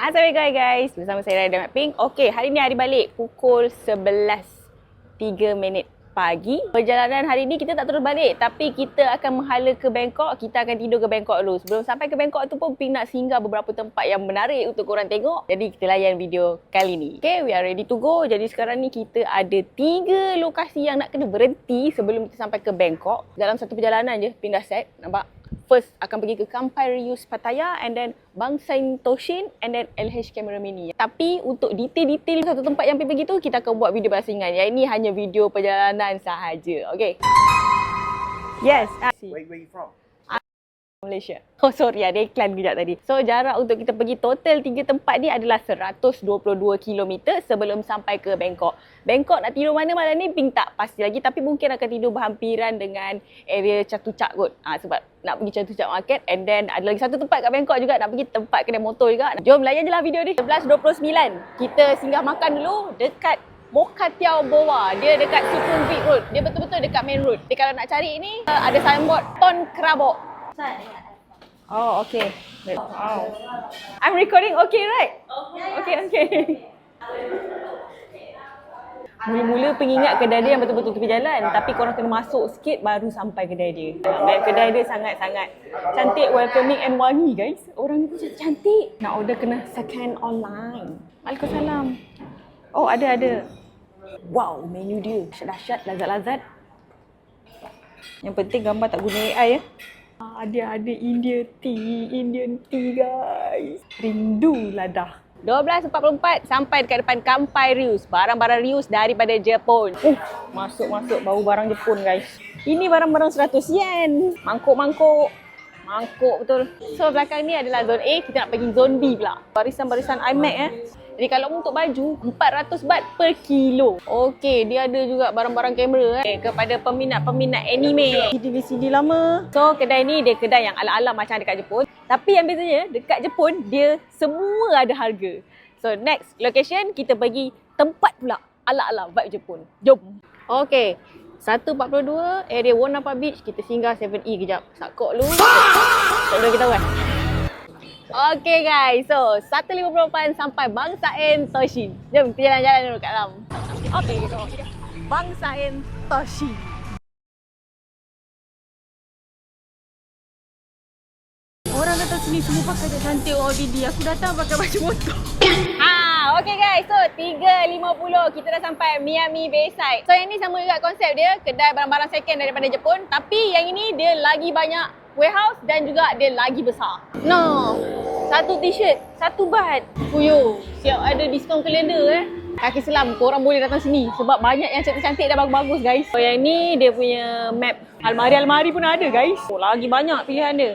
Assalamualaikum guys, bersama saya Raida Mat Pink. Okey, hari ni hari balik pukul 11.03 pagi. Perjalanan hari ni kita tak terus balik, tapi kita akan menghala ke Bangkok. Kita akan tidur ke Bangkok dulu. Sebelum sampai ke Bangkok tu pun Pink nak singgah beberapa tempat yang menarik untuk korang tengok. Jadi kita layan video kali ni. Okay, we are ready to go. Jadi sekarang ni kita ada 3 lokasi yang nak kena berhenti sebelum kita sampai ke Bangkok. Dalam satu perjalanan je Pink dah set, nampak? First akan pergi ke Kampai Rius Pattaya, and then Bang Sain Toshin, and then LH Camera Mini. Tapi untuk detail-detail satu tempat yang pergi tu, kita akan buat video balasingan. Yang ini hanya video perjalanan sahaja. Okay. Yes. Where you from? Malaysia. Oh sorry, ada iklan kejap tadi. So jarak untuk kita pergi total 3 tempat ni adalah 122 km sebelum sampai ke Bangkok. Bangkok nak tidur mana malam ni Pink tak pasti lagi, tapi mungkin akan tidur berhampiran dengan area Chatuchak kot. Sebab nak pergi Chatuchak Market, and then ada lagi satu tempat kat Bangkok juga, nak pergi tempat kedai motor juga. Jom layan je lah video ni. 11.29 kita singgah makan dulu dekat Mokatiao Boa. Dia dekat Sukhumvit Road. Dia betul-betul dekat main road. Jadi kalau nak cari ni ada signboard Ton Krabok. Oh, okay. Wow. I'm recording okay, right? Okay. Mula-mula pengingat kedai dia yang betul-betul tepi jalan, tapi korang kena masuk sikit baru sampai kedai dia. Dan kedai dia sangat-sangat cantik, welcoming and wangi guys. Orang ni pun cantik. Nak order kena scan online. Waalaikumsalam. Oh, ada. Wow, menu dia dahsyat, lazat-lazat. Yang penting gambar tak guna AI ya. Ada Indian tea guys. Rindulah dah. 12.44 sampai dekat depan Kampai Rius. Barang-barang Rius daripada Jepun. Masuk bau barang Jepun guys. Ini barang-barang 100 yen. Mangkuk betul. So belakang ni adalah zone A. Kita nak pergi zone B pula. Barisan-barisan iMac Jadi kalau untuk baju 400 baht per kilo. Okey, dia ada juga barang-barang kamera kepada peminat-peminat anime. DVD lama. So kedai ni dia kedai yang ala-ala macam dekat Jepun. Tapi yang bezanya dekat Jepun dia semua ada harga. So next location kita pergi tempat pula ala-ala vibe Jepun. Jom. Okey. 1.42 area Wonapa Beach. Kita singgah 7E kejap. Sakok dulu. Tak boleh kita buat. Okay guys, so 1.58 sampai Bang Sain Toshin. Jom kita jalan-jalan dulu kat dalam. Okay, Bang Sain Toshin. Orang datang sini semua pakai cantik OOTD. Aku datang pakai baju motor. Okay guys, so 3.50 kita dah sampai Miami Bayside. So yang ni sama juga konsep dia, kedai barang-barang second daripada Jepun. Tapi yang ini dia lagi banyak warehouse dan juga dia lagi besar. No, satu t-shirt, 1 baht. Puyo, siap ada diskaun kalender Kaki selam, korang boleh datang sini sebab banyak yang cantik-cantik dan bagus-bagus guys. So yang ni dia punya map. Almari-almari pun ada guys. Lagi banyak pilihan dia.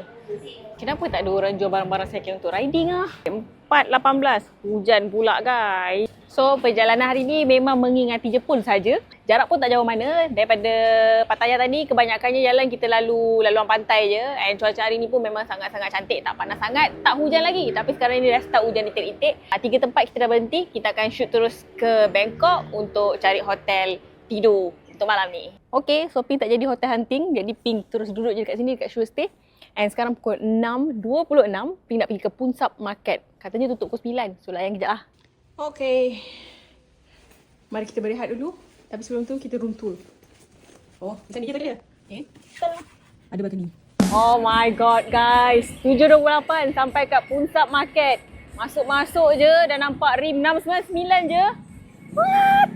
Kenapa tak ada orang jual barang-barang second untuk riding 4.18. Hujan pula guys. So perjalanan hari ni memang mengingati Jepun saja. Jarak pun tak jauh mana. Daripada Pattaya tadi kebanyakannya jalan kita laluan pantai je. And cuaca hari ni pun memang sangat-sangat cantik. Tak panas sangat, tak hujan lagi. Tapi sekarang ni dah start hujan itik-itik. 3 tempat kita dah berhenti. Kita akan shoot terus ke Bangkok untuk cari hotel tidur untuk malam ni. Okay, so Pink tak jadi hotel hunting. Jadi Pink terus duduk je dekat sini dekat Sure Stay. And sekarang pukul 6.26, Pink nak pergi ke Punsap Market. Katanya tutup pukul 9. So layan kejap lah. Okay. Mari kita berehat dulu. Tapi sebelum tu kita room tour. Oh, macam ni kita dia. Ada batu ni. Oh my god guys. 7.28 sampai kat Punsap Market. Masuk-masuk je dah nampak rim 699 je. What?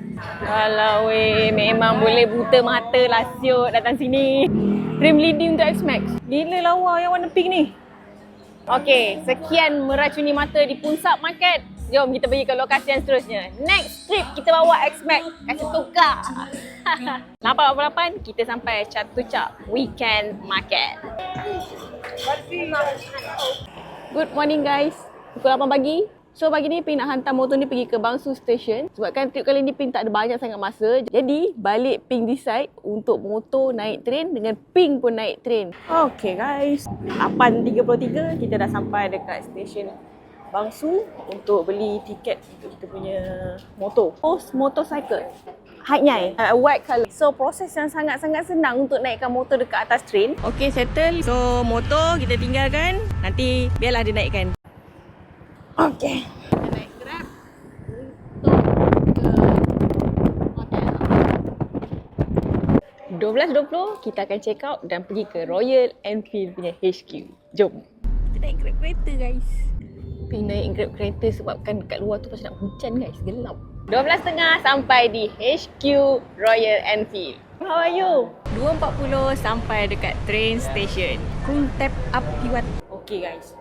Alah weh, memang boleh buta mata lah siut datang sini. Rim leading untuk X-Max. Gila lawa yang warna pink ni. Okay, sekian meracuni mata di Punsap Market. Jom kita pergi ke lokasi yang seterusnya. Next trip kita bawa X-Max. Kasi tukar. 8.88 kita sampai Chatuchak Weekend Market. Good morning guys. Pukul 8 pagi. So pagi ni Pink nak hantar motor ni pergi ke Bangsu Station. Sebabkan trip kali ni Pink tak ada banyak sangat masa. Jadi balik Pink decide untuk motor naik train dengan Pink pun naik train. Okay guys, 8.33 kita dah sampai dekat stesen Bangsu untuk beli tiket untuk kita punya motor. Post motorcycle. Height-nya white colour. So proses yang sangat-sangat senang untuk naikkan motor dekat atas train. Okay, settle. So motor kita tinggalkan. Nanti biarlah dia naikkan. Okay. 12.20 kita akan check out dan pergi ke Royal Enfield punya HQ. Jom. Kita naik Grab kereta guys. Tapi naik Grab kereta sebabkan dekat luar tu macam nak hujan guys, gelap. 12.30 sampai di HQ Royal Enfield. How are you? 2.40 sampai dekat train station. Cool tap up Piwat. Okay guys.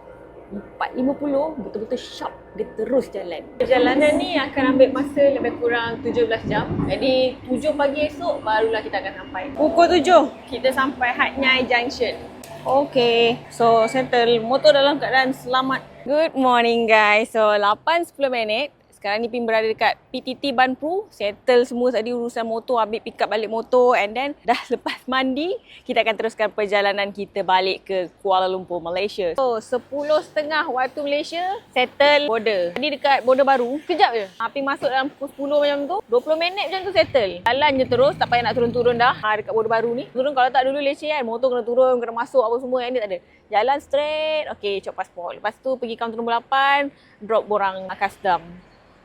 4.50 betul-betul sharp dia terus jalan. Perjalanan ni akan ambil masa lebih kurang 17 jam. Jadi 7 pagi esok barulah kita akan sampai. Pukul 7 kita sampai Hat Yai Junction. Okay, so settle. Motor dalam keadaan selamat. Good morning guys. So 8.10 minit. Sekarang ni Pin berada dekat PTT Banpru. Settle semua tadi urusan motor, ambil pick up balik motor, and then dah lepas mandi, kita akan teruskan perjalanan kita balik ke Kuala Lumpur, Malaysia. So 10.30 waktu Malaysia, settle border. Jadi dekat border baru, kejap je. Pin masuk dalam pukul 10 macam tu, 20 minit macam tu settle. Jalan je terus, tak payah nak turun-turun dah. Dekat border baru ni. Turun kalau tak dulu leceh kan, motor kena turun, kena masuk apa semua, yang ni tak ada. Jalan straight, okay, cop pasport. Lepas tu pergi kaunter nombor 8, drop borang custom.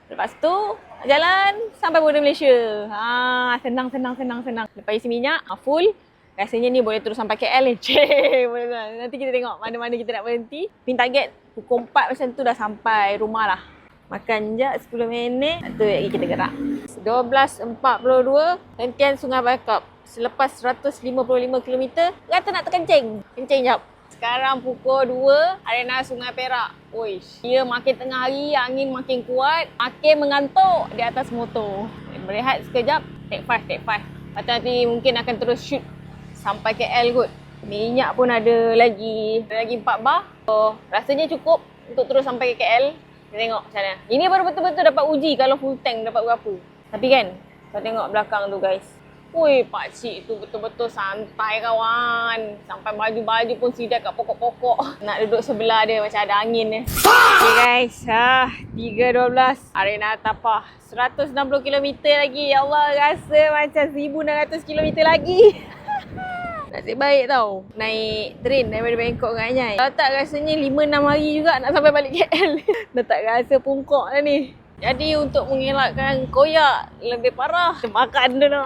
Lepas tu jalan sampai border Malaysia. Senang. Lepas isi minyak full. Rasanya ni boleh terus sampai KL ni. Boleh lah. Nanti kita tengok mana-mana kita nak berhenti. Pin target pukul 4 macam tu dah sampai rumah lah. Makan je 10 minit. Lepas tu lagi kita gerak. 12.42 hentian Sungai Bakap. Selepas 155 km kata nak terkencing. Kencing jap. Sekarang pukul 2, arena Sungai Perak. Uish, dia makin tengah hari, angin makin kuat, makin mengantuk di atas motor. Berehat sekejap, take 5. Lepas nanti mungkin akan terus shoot sampai KL kot. Minyak pun ada lagi 4 bar. So, rasanya cukup untuk terus sampai ke KL. Kita tengok macam mana. Ini baru betul-betul dapat uji kalau full tank dapat berapa. Tapi kan, kau tengok belakang tu guys. Ui, pakcik tu betul-betul santai kawan. Sampai baju-baju pun sidai kat pokok-pokok. Nak duduk sebelah dia macam ada angin ni. Okay guys, 3.12 arena Tapah. 160 km lagi. Ya Allah, rasa macam 1,600 km lagi. Nasib baik tau naik train daripada Bangkok ke Hat Yai. Kalau tak rasanya 5-6 hari juga nak sampai balik KL. Dah tak rasa pungkok dah ni. Jadi untuk mengelakkan koyak lebih parah, kita makan dulu.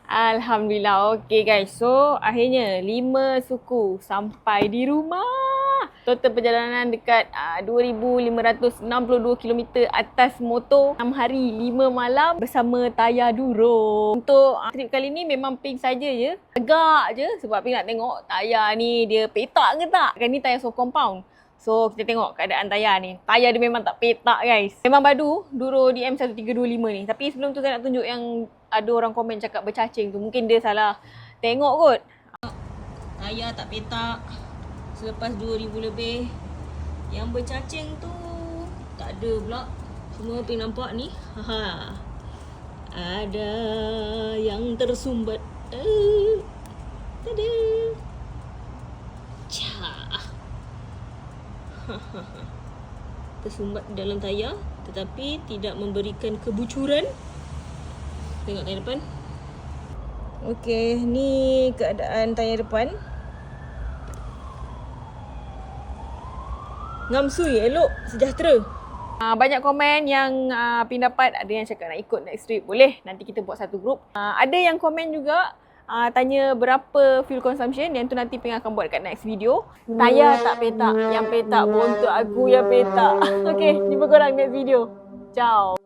Alhamdulillah. Okay guys, so akhirnya 5 suku sampai di rumah. Total perjalanan dekat 2,562 km atas motor, 6 hari 5 malam bersama Taya Duro. Untuk trip kali ni memang Pink saja je. Agak je sebab Pink nak tengok Taya ni dia petak ke tak. Kan ni Taya so compound. So kita tengok keadaan Taya ni. Taya dia memang tak petak guys. Memang badu Duro DM1325 ni. Tapi sebelum tu saya nak tunjuk yang ada orang komen cakap bercacing tu. Mungkin dia salah tengok kot. Taya tak petak. Selepas 2,000 lebih. Yang bercacing tu tak ada pula. Semua Pin nampak ni. Ada yang tersumbat. Tada. Tersumbat dalam tayar tetapi tidak memberikan kebucuran. Tengok tayar depan. Okey, ni keadaan tayar depan. Ngamsui, elok, sejahtera. Banyak komen yang Pin dapat. Ada yang cakap nak ikut next trip. Boleh, nanti kita buat satu grup. Ada yang komen juga tanya berapa fuel consumption. Yang tu nanti Pin akan buat kat next video. Tayar tak petak. Yang petak pun untuk aku yang petak. Okay, jumpa korang next video. Ciao.